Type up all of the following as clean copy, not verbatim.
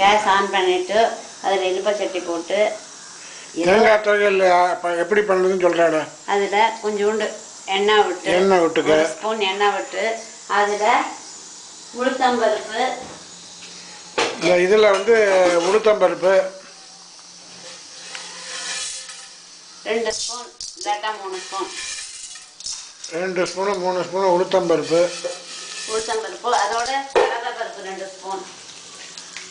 Case on பண்ணிவிட்டு அதில் இலுப்பை சட்டி போட்டு தேங்காய் துவையல் எப்படி பண்ணுறதுன்னு சொல்கிறாடா. அதில் கொஞ்சோண்டு எண்ணெய் விட்டு ஒரு ஸ்பூன் எண்ணெய் விட்டு அதில் உளுத்தம்பருப்பு இதில் வந்து உளுத்தம்பருப்பு 2 ஸ்பூன் இல்லாட்டா 3 ஸ்பூன் 2 ஸ்பூனு 3 ஸ்பூனு உளுத்தம்பருப்பு அதோட கடலைப்பருப்பு 2 ஸ்பூன்.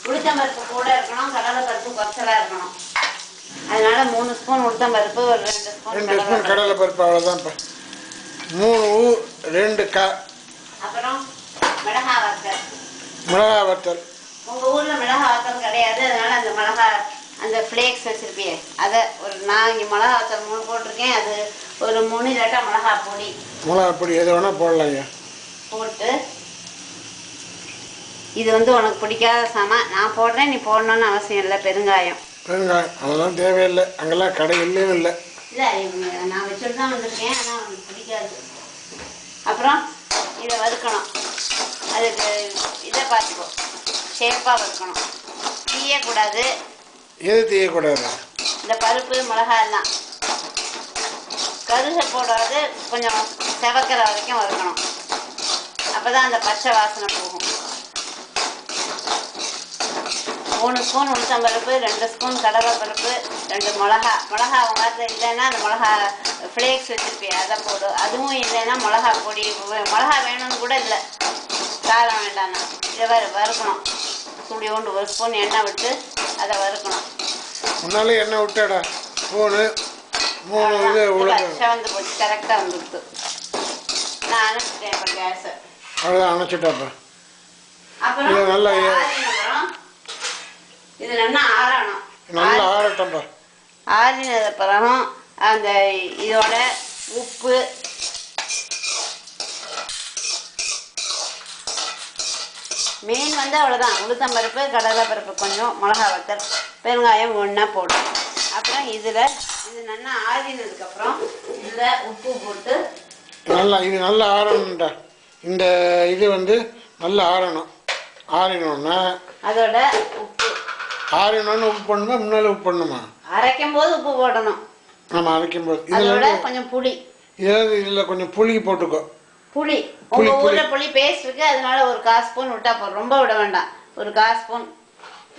உளுத்தம்பருப்பு கூட இருக்கணும், கடலைப்பருப்பு குறைச்சலாக இருக்கணும். அதனால 3 ஸ்பூன் உளுத்தம்பருப்பு ஒரு 2 ஸ்பூன் கடலைப்பருப்பு அவ்வளோதான்ப்பா. 3 2 அப்புறம் மிளகாய் வத்தல். உங்கள் ஊரில் மிளகாய் வத்தல் கிடையாது, அதனால அந்த மிளகாய் அந்த ஃப்ளேக்ஸ் வச்சுருப்பியே அதை நான் இங்கே மிளகா வத்தல் 3 போட்டிருக்கேன். அது ஒரு 3 இல்லாட்டா மிளகாய் பொடி எது வேணால் போடலாங்க போட்டு இது வந்து உனக்கு பிடிக்காத நான் போடுறேன், நீ போடணும்னு அவசியம் இல்லை. பெருங்காயம் அதெல்லாம் தேவையில்லை, அங்கெல்லாம் கடை இல்லையும் இல்லை. நான் வச்சுட்டு தான் வந்திருக்கேன், ஆனால் உனக்கு பிடிக்காது. அப்புறம் இதை வறுக்கணும். அதுக்கு இதை பார்த்துக்கோ, ஷேப்பாக வறுக்கணும், தீயக்கூடாது. எது தீயக்கூடாது? இந்த பருப்பு மிளகாய் எல்லாம் கருக போடாது, கொஞ்சம் செவக்கிற வரைக்கும் வறுக்கணும். அப்போ தான் அந்த பச்சை வாசனை போகும். 3 ஸ்பூன் உளுத்தம்பருப்பு, 2 ஸ்பூன் கடலைப்பருப்பு, 2 மிளகா அவங்க இல்லைன்னா அந்த மிளகா ஃப்ளேக்ஸ் வச்சுருப்பிய அதை போடு. அதுவும் இல்லைன்னா மிளகா பொடி, மிளகா வேணும்னு கூட இல்லை, காரம் வேண்டாம்னா இதை வறுக்கணும். துளியோண்டு 1 ஸ்பூன் எண்ணெய் விட்டு அதை வறுக்கணும். முன்னாலே எண்ணெய் விட்டாடா, ஸ்பூனு 3 இது செவந்து போச்சு, கரெக்டாக வந்துடுது. நான் அணைச்சிட்டேன் இப்போ கேஸை. அவ்வளோதான், அணைச்சிட்டாப்பா. அப்புறம் நல்லா இது நல்லா ஆறணும். நல்லா ஆறட்டம்பா. ஆறினது பிறகு அந்த இதோட உப்பு, மெயின் வந்து அவ்வளோதான். உளுத்தம்பருப்பு, கடலைப்பருப்பு, கொஞ்சம் மிளகா வத்தல், பெருங்காயம் ஒன்றா போடும். அப்புறம் இது நல்லா ஆறினதுக்கப்புறம் இதில் உப்பு போட்டு இது நல்லா ஆறணும்டா. இந்த இது வந்து நல்லா ஆறினோன்னா அதோட உப்பு ஆறினோன்னு உப்பு போடணுமா, முன்னால உப்பு போடணுமா? அரைக்கும் போது உப்பு போடணும். ஆமாம், அரைக்கும் போது. இதோட கொஞ்சம் புளி, இதில் கொஞ்சம் புளி போட்டுக்கோ. புளி உங்கள் ஊரில் புளி பேஸ்ட் இருக்குது, அதனால ஒரு 1/4 ஸ்பூன் விட்டா போதும், ரொம்ப விட வேண்டாம். ஒரு 1/4 ஸ்பூன்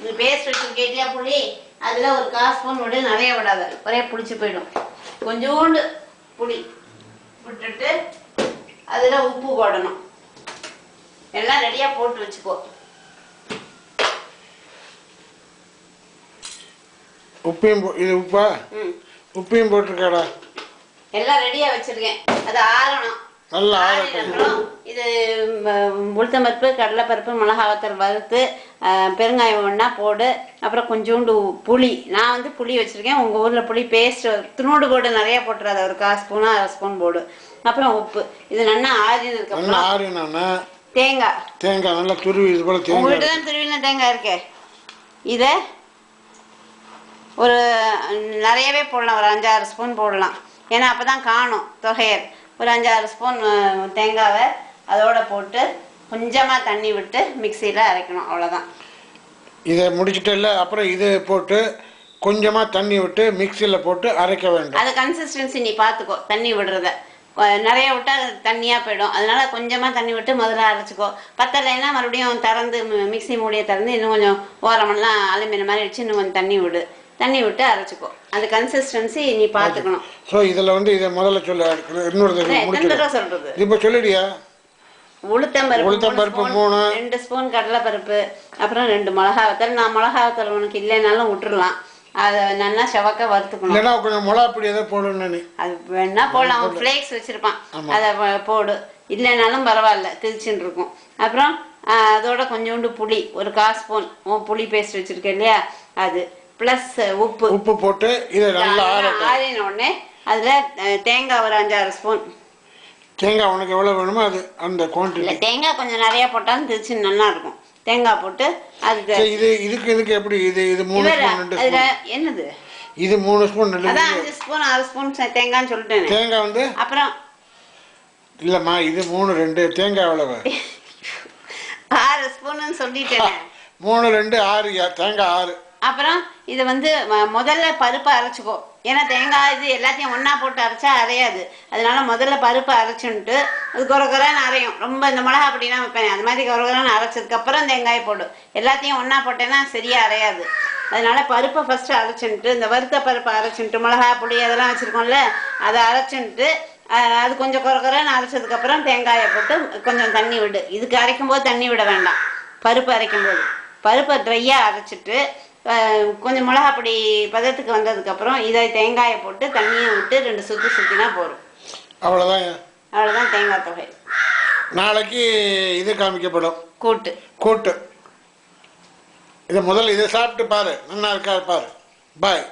நீ பேஸ்ட் வச்சுருக்கேட்டியா புளி, அதில் ஒரு 1/4 ஸ்பூன் விட, நிறைய விடாத, ஒரே புளிச்சு போயிடும். கொஞ்சோண்டு புளி விட்டுட்டு அதில் உப்பு போடணும். எல்லாம் ரெடியாக போட்டு வச்சுக்கோ. இது உப்பா? உப்பையும் போட்டிருக்காடா. எல்லாம் ரெடியாக வச்சுருக்கேன். அது ஆறணும். நல்லா இது உளுத்தம்பருப்பு, கடலைப்பருப்பு, மிளகா வத்தல் வறுத்து பெருங்காயம் ஒன்றா போடு. அப்புறம் கொஞ்சோண்டு புளி, நான் வந்து புளி வச்சுருக்கேன். உங்கள் ஊரில் புளி பேஸ்ட் துணோடு போடு, நிறையா போட்டுறாத, ஒரு 1/4 ஸ்பூனோ 1/2 ஸ்பூன் போடு. அப்புறம் உப்பு. இது நல்லா ஆறினதுக்கப்புறம் தேங்காய் நல்லா துருவி, இது போல உங்கள்கிட்ட தான் துருவின தேங்காய் இருக்கே, இதை ஒரு நிறையவே போடலாம், ஒரு 5-6 ஸ்பூன் போடலாம். ஏன்னா அப்போ தான் காணும் தொகையல். ஒரு 5-6 ஸ்பூன் தேங்காவை அதோட போட்டு கொஞ்சமாக தண்ணி விட்டு மிக்சியில் அரைக்கணும், அவ்வளோதான். இதை முடிச்சுட்டு இல்லை, அப்புறம் இது போட்டு கொஞ்சமாக தண்ணி விட்டு மிக்சியில் போட்டு அரைக்க வேண்டும். அது கன்சிஸ்டன்சி நீ பார்த்துக்கோ, தண்ணி விடுறத நிறைய விட்டால் தண்ணியாக போயிடும். அதனால கொஞ்சமாக தண்ணி விட்டு முதல்ல அரைச்சிக்கோ. பத்தலைன்னா மறுபடியும் திறந்து மிக்சி மூடியை திறந்து இன்னும் கொஞ்சம் ஓரமெல்லாம் அலுமினியம் மாதிரி வச்சு இன்னும் கொஞ்சம் தண்ணி விட்டு அரைச்சிக்கோ. அது கன்சிஸ்டன்சி நீ பார்த்துக்கணும். ஸோ இதில் வந்து இதை முதல்ல சொல்றது இப்போ சொல்லிடியா? உளுத்தம்பருப்பு 2 ஸ்பூன் கடலைப்பருப்பு, அப்புறம் 2 மிளகா வத்தல். நான் மிளகா வத்தல் உனக்கு இல்லைனாலும் விட்டுறலாம், அதை நல்லா செவக்க வறுத்துக்கணும். இல்லைன்னா கொஞ்சம் மிளகா பொடி எதாவது போடணும். அது வேணா போடலாம், அவன் ஃப்ளேக்ஸ் வச்சுருப்பான், அதை போடு. இல்லைனாலும் பரவாயில்ல, திருச்சின்னு இருக்கும். அப்புறம் அதோட கொஞ்சோண்டு புளி, ஒரு 1/4 ஸ்பூன் புளி பேஸ்ட் வச்சுருக்கேன் இல்லையா, அது ப்ளஸ் உப்பு போட்டு இதை நல்லா ஆறின உடனே அதில் தேங்காய் ஒரு 5-6 ஸ்பூன். தேங்காய் உனக்கு எவ்வளோ வேணுமோ அது அந்த குவான்டிட்டி. தேங்காய் கொஞ்சம் நிறையா போட்டாலும் திருச்சி நல்லா இருக்கும். தேங்காய் போட்டு அதுக்கு இதுக்கு எப்படி இது 3 ஸ்பூன் என்னது இது 3 ஸ்பூன் அதான் 5 ஸ்பூன் 6 ஸ்பூன் தேங்காய்னு சொல்லிட்டேன். தேங்காய் வந்து அப்புறம் இல்லைம்மா, இது 3 2 தேங்காய் எவ்வளவு? 6 ஸ்பூன்னு சொல்லிட்டேன். 3 2 6 தேங்காய் 6. அப்புறம் இது வந்து முதல்ல பருப்பை அரைச்சிக்கோ. ஏன்னா தேங்காய் இது எல்லாத்தையும் ஒன்றா போட்டு அரைச்சா அரையாது. அதனால முதல்ல பருப்பை அரைச்சுன்ட்டு அது குறகுறான்னு அரையும். ரொம்ப இந்த மிளகா அப்படிலாம் வைப்பேன், அது மாதிரி குறகுறான்னு அரைச்சதுக்கப்புறம் தேங்காயை போடு. எல்லாத்தையும் ஒன்றா போட்டேன்னா சரியாக அரையாது. அதனால பருப்பை ஃபஸ்ட்டு அரைச்சுன்ட்டு, இந்த வறுத்த பருப்பை அரைச்சுன்ட்டு, மிளகா புளி அதெல்லாம் வச்சுருக்கோம்ல, அதை அரைச்சுன்ட்டு அது கொஞ்சம் குறகுறான்னு அரைச்சதுக்கப்புறம் தேங்காயை போட்டு கொஞ்சம் தண்ணி விடு. இதுக்கு அரைக்கும் போது தண்ணி விட வேண்டாம். பருப்பு அரைக்கும் போது பருப்பை ட்ரையாக அரைச்சிட்டு கொஞ்சம் மிளகா பொடி பதத்துக்கு வந்ததுக்கப்புறம் இதை தேங்காயை போட்டு தண்ணியை விட்டு 2 சுற்றி சுற்றினா போதும். அவ்வளோதான். அவ்வளோதான் தேங்காய் தொகை. நாளைக்கு இது காமிக்கப்படும், கூட்டு. கூட்டு. இதை முதல்ல இதை சாப்பிட்டு பாரு, நல்லா இருக்கா பாரு. பாய்.